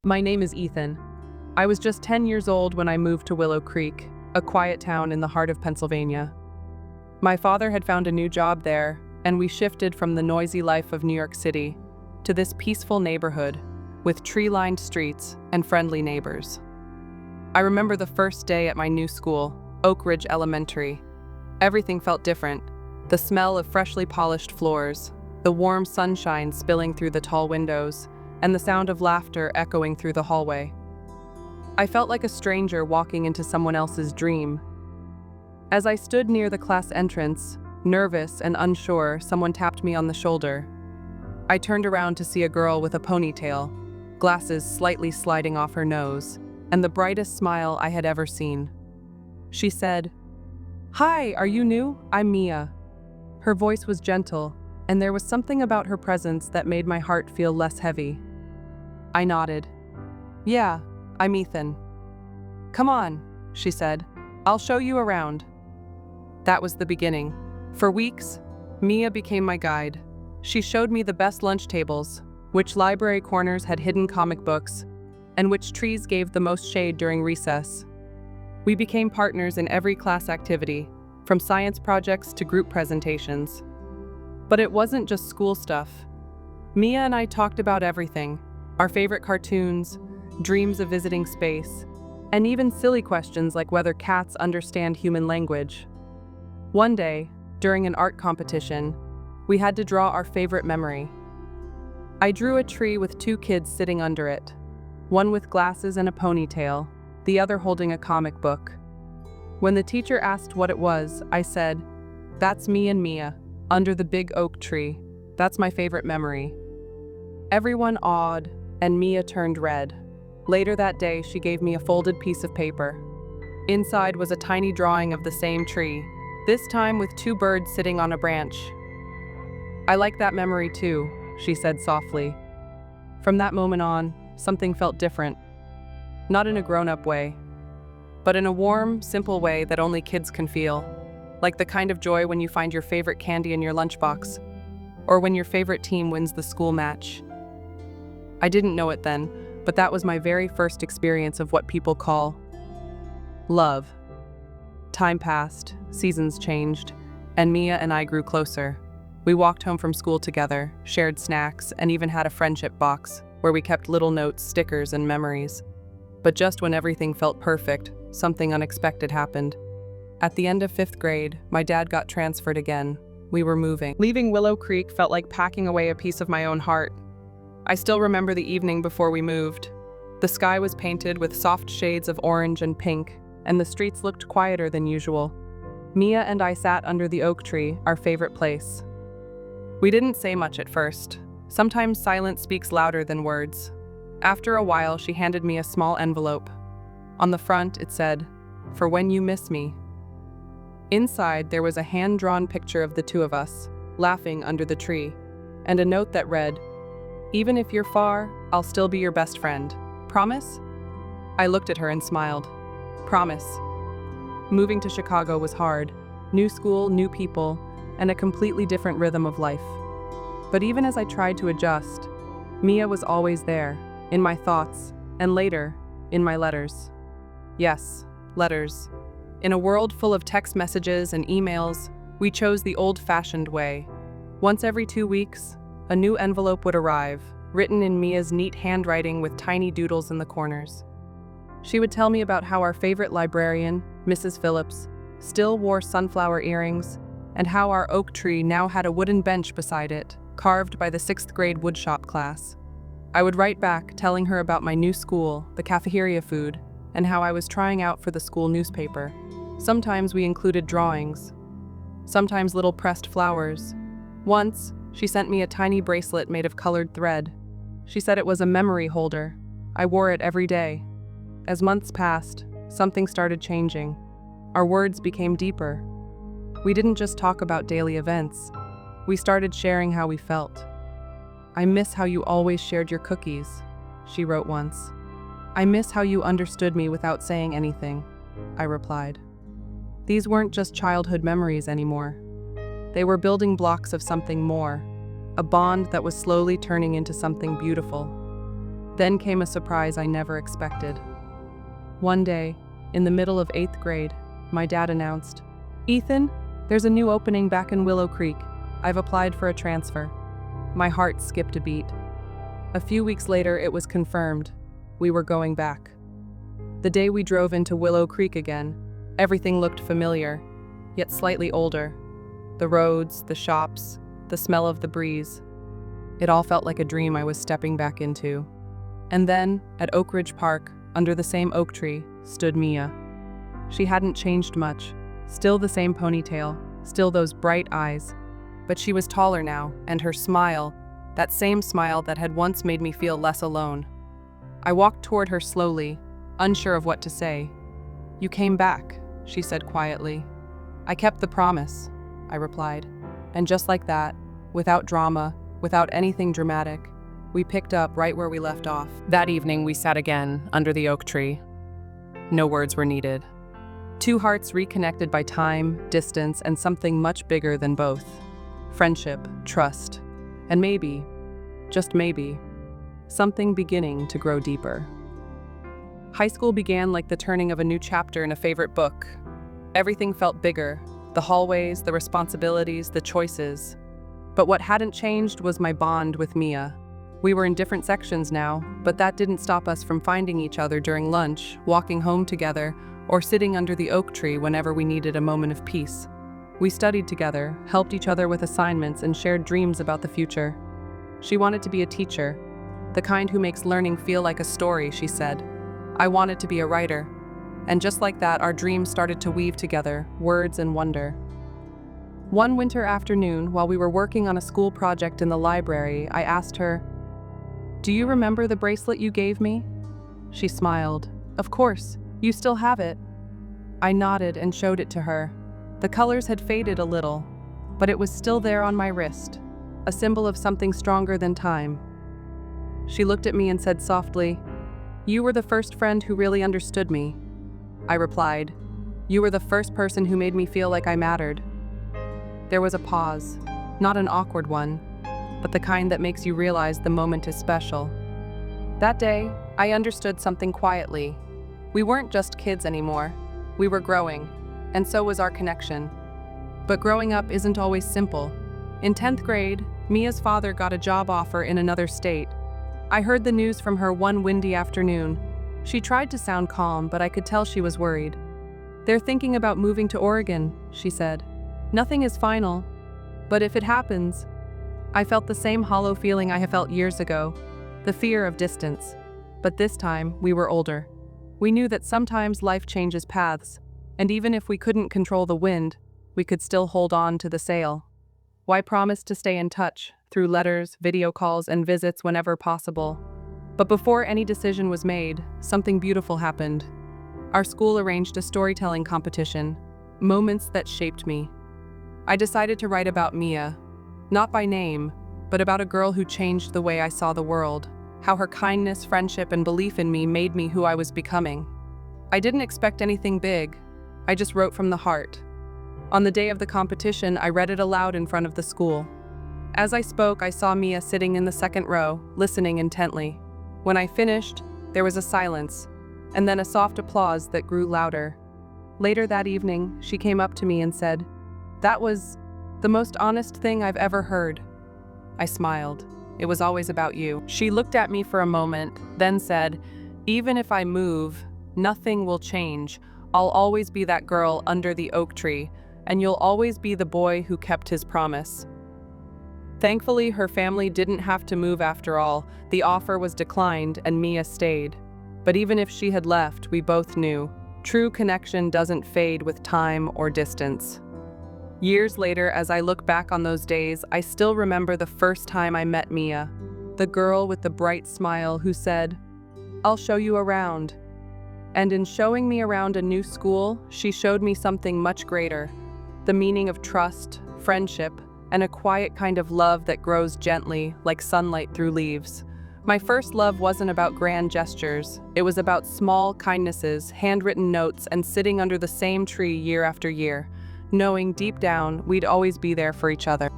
My name is Ethan. I was just 10 years old when I moved to Willow Creek, a quiet town in the heart of Pennsylvania. My father had found a new job there, and we shifted from the noisy life of New York City to this peaceful neighborhood with tree-lined streets and friendly neighbors. I remember the first day at my new school, Oakridge Elementary. Everything felt different. The smell of freshly polished floors, the warm sunshine spilling through the tall windows, and the sound of laughter echoing through the hallway. I felt like a stranger walking into someone else's dream. As I stood near the class entrance, nervous and unsure, someone tapped me on the shoulder. I turned around to see a girl with a ponytail, glasses slightly sliding off her nose, and the brightest smile I had ever seen. She said, "Hi, are you new? I'm Mia." Her voice was gentle, and there was something about her presence that made my heart feel less heavy. I nodded. "Yeah, I'm Ethan." "Come on," she said. "I'll show you around." That was the beginning. For weeks, Mia became my guide. She showed me the best lunch tables, which library corners had hidden comic books, and which trees gave the most shade during recess. We became partners in every class activity, from science projects to group presentations. But it wasn't just school stuff. Mia and I talked about everything: our favorite cartoons, dreams of visiting space, and even silly questions like whether cats understand human language. One day, during an art competition, we had to draw our favorite memory. I drew a tree with two kids sitting under it, one with glasses and a ponytail, the other holding a comic book. When the teacher asked what it was, I said, "That's me and Mia, under the big oak tree. That's my favorite memory." Everyone awed, and Mia turned red. Later that day, she gave me a folded piece of paper. Inside was a tiny drawing of the same tree, this time with two birds sitting on a branch. "I like that memory too," she said softly. From that moment on, something felt different. Not in a grown-up way, but in a warm, simple way that only kids can feel. Like the kind of joy when you find your favorite candy in your lunchbox, or when your favorite team wins the school match. I didn't know it then, but that was my very first experience of what people call love. Time passed, seasons changed, and Mia and I grew closer. We walked home from school together, shared snacks, and even had a friendship box where we kept little notes, stickers, and memories. But just when everything felt perfect, something unexpected happened. At the end of 5th grade, my dad got transferred again. We were moving. Leaving Willow Creek felt like packing away a piece of my own heart. I still remember the evening before we moved. The sky was painted with soft shades of orange and pink, and the streets looked quieter than usual. Mia and I sat under the oak tree, our favorite place. We didn't say much at first. Sometimes silence speaks louder than words. After a while, she handed me a small envelope. On the front, it said, "For when you miss me." Inside, there was a hand-drawn picture of the two of us, laughing under the tree, and a note that read, "Even if you're far, I'll still be your best friend. Promise?" I looked at her and smiled. Promise. Moving to Chicago was hard. New school, new people, and a completely different rhythm of life. But even as I tried to adjust, Mia was always there, in my thoughts, and later, in my letters. Yes, letters. In a world full of text messages and emails, we chose the old-fashioned way. Once every 2 weeks, a new envelope would arrive, written in Mia's neat handwriting with tiny doodles in the corners. She would tell me about how our favorite librarian, Mrs. Phillips, still wore sunflower earrings, and how our oak tree now had a wooden bench beside it, carved by the 6th grade woodshop class. I would write back, telling her about my new school, the cafeteria food, and how I was trying out for the school newspaper. Sometimes we included drawings, sometimes little pressed flowers. Once, she sent me a tiny bracelet made of colored thread. She said it was a memory holder. I wore it every day. As months passed, something started changing. Our words became deeper. We didn't just talk about daily events. We started sharing how we felt. "I miss how you always shared your cookies," she wrote once. "I miss how you understood me without saying anything," I replied. These weren't just childhood memories anymore. They were building blocks of something more, a bond that was slowly turning into something beautiful. Then came a surprise I never expected. One day, in the middle of 8th grade, my dad announced, "Ethan, there's a new opening back in Willow Creek. I've applied for a transfer." My heart skipped a beat. A few weeks later, it was confirmed. We were going back. The day we drove into Willow Creek again, everything looked familiar, yet slightly older. The roads, the shops, the smell of the breeze. It all felt like a dream I was stepping back into. And then, at Oakridge Park, under the same oak tree, stood Mia. She hadn't changed much. Still the same ponytail, still those bright eyes. But she was taller now, and her smile, that same smile that had once made me feel less alone. I walked toward her slowly, unsure of what to say. "You came back," she said quietly. "I kept the promise," I replied. And just like that, without drama, without anything dramatic, we picked up right where we left off. That evening we sat again, under the oak tree. No words were needed. Two hearts reconnected by time, distance, and something much bigger than both. Friendship, trust, and maybe, just maybe, something beginning to grow deeper. High school began like the turning of a new chapter in a favorite book. Everything felt bigger, the hallways, the responsibilities, the choices. But what hadn't changed was my bond with Mia. We were in different sections now, but that didn't stop us from finding each other during lunch, walking home together, or sitting under the oak tree whenever we needed a moment of peace. We studied together, helped each other with assignments, and shared dreams about the future. She wanted to be a teacher, the kind who makes learning feel like a story, she said. I wanted to be a writer. And just like that, our dreams started to weave together, words and wonder. One winter afternoon, while we were working on a school project in the library, I asked her, "Do you remember the bracelet you gave me?" She smiled. "Of course, you still have it." I nodded and showed it to her. The colors had faded a little, but it was still there on my wrist, a symbol of something stronger than time. She looked at me and said softly, "You were the first friend who really understood me." I replied, "You were the first person who made me feel like I mattered." There was a pause, not an awkward one, but the kind that makes you realize the moment is special. That day, I understood something quietly. We weren't just kids anymore. We were growing, and so was our connection. But growing up isn't always simple. In 10th grade, Mia's father got a job offer in another state. I heard the news from her one windy afternoon. She tried to sound calm, but I could tell she was worried. "They're thinking about moving to Oregon," she said. "Nothing is final, but if it happens..." I felt the same hollow feeling I have felt years ago, the fear of distance. But this time, we were older. We knew that sometimes life changes paths, and even if we couldn't control the wind, we could still hold on to the sail. Why promise to stay in touch, through letters, video calls, and visits whenever possible? But before any decision was made, something beautiful happened. Our school arranged a storytelling competition, moments that shaped me. I decided to write about Mia, not by name, but about a girl who changed the way I saw the world, how her kindness, friendship, and belief in me made me who I was becoming. I didn't expect anything big. I just wrote from the heart. On the day of the competition, I read it aloud in front of the school. As I spoke, I saw Mia sitting in the second row, listening intently. When I finished, there was a silence, and then a soft applause that grew louder. Later that evening, she came up to me and said, "That was the most honest thing I've ever heard." I smiled. "It was always about you." She looked at me for a moment, then said, "Even if I move, nothing will change. I'll always be that girl under the oak tree, and you'll always be the boy who kept his promise." Thankfully, her family didn't have to move after all. The offer was declined, and Mia stayed. But even if she had left, we both knew, true connection doesn't fade with time or distance. Years later, as I look back on those days, I still remember the first time I met Mia, the girl with the bright smile who said, "I'll show you around." And in showing me around a new school, she showed me something much greater, the meaning of trust, friendship, and a quiet kind of love that grows gently, like sunlight through leaves. My first love wasn't about grand gestures. It was about small kindnesses, handwritten notes, and sitting under the same tree year after year, knowing deep down we'd always be there for each other.